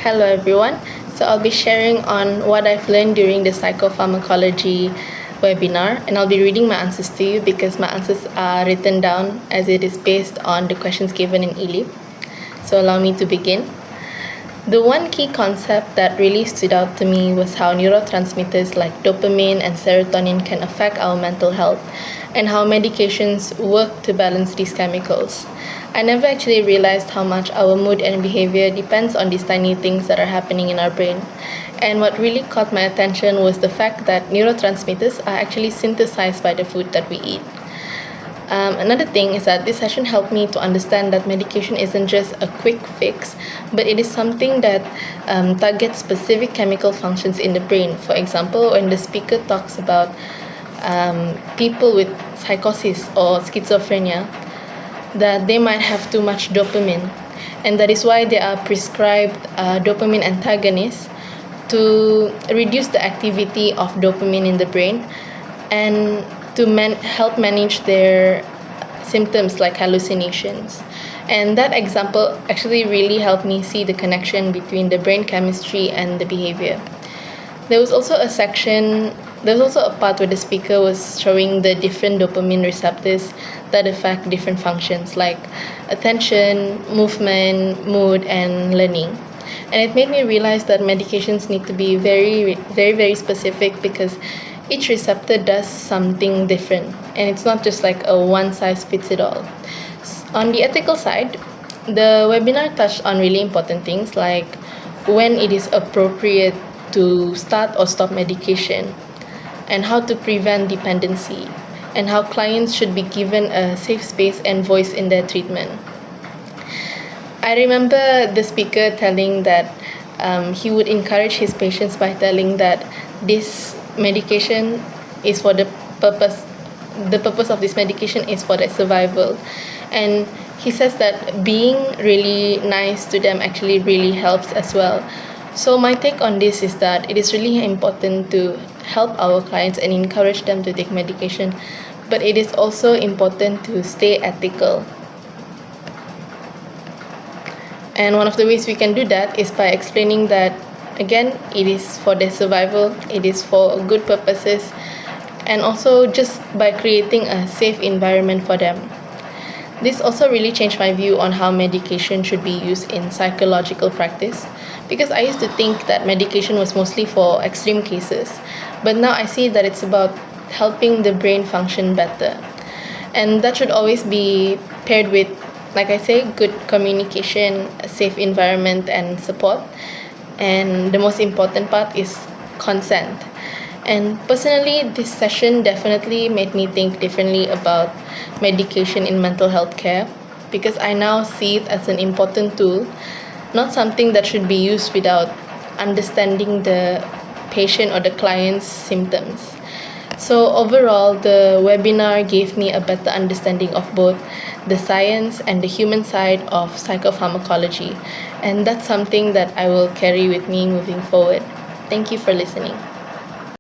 Hello everyone. So I'll be sharing on what I've learned during the Psychopharmacology Webinar, and I'll be reading my answers to you because my answers are written down as it is based on the questions given in ELIP. So allow me to begin. The one key concept that really stood out to me was how neurotransmitters like dopamine and serotonin can affect our mental health and how medications work to balance these chemicals. I never actually realized how much our mood and behavior depends on these tiny things that are happening in our brain. And what really caught my attention was the fact that neurotransmitters are actually synthesized by the food that we eat. Another thing is that this session helped me to understand that medication isn't just a quick fix, but it is something that targets specific chemical functions in the brain. For example, when the speaker talks about people with psychosis or schizophrenia, that they might have too much dopamine, and that is why they are prescribed dopamine antagonists to reduce the activity of dopamine in the brain and to help manage their symptoms like hallucinations. And that example actually really helped me see the connection between the brain chemistry and the behavior. There was also a part where the speaker was showing the different dopamine receptors that affect different functions like attention, movement, mood, and learning. And it made me realize that medications need to be very, very, very specific because each receptor does something different, and it's not just like a one-size-fits-it-all. On the ethical side, the webinar touched on really important things like when it is appropriate to start or stop medication, and how to prevent dependency, and how clients should be given a safe space and voice in their treatment. I remember the speaker telling that he would encourage his patients by telling that this medication is for the purpose of this medication is for their survival. And he says that being really nice to them actually really helps as well. So my take on this is that it is really important to help our clients and encourage them to take medication, but it is also important to stay ethical. And one of the ways we can do that is by explaining that, again, it is for their survival, it is for good purposes, and also just by creating a safe environment for them. This also really changed my view on how medication should be used in psychological practice, because I used to think that medication was mostly for extreme cases, but now I see that it's about helping the brain function better. And that should always be paired with, like I say, good communication, a safe environment, and support. And the most important part is consent. And personally, this session definitely made me think differently about medication in mental health care, because I now see it as an important tool, not something that should be used without understanding the patient or the client's symptoms. So overall, the webinar gave me a better understanding of both the science and the human side of psychopharmacology, and that's something that I will carry with me moving forward. Thank you for listening.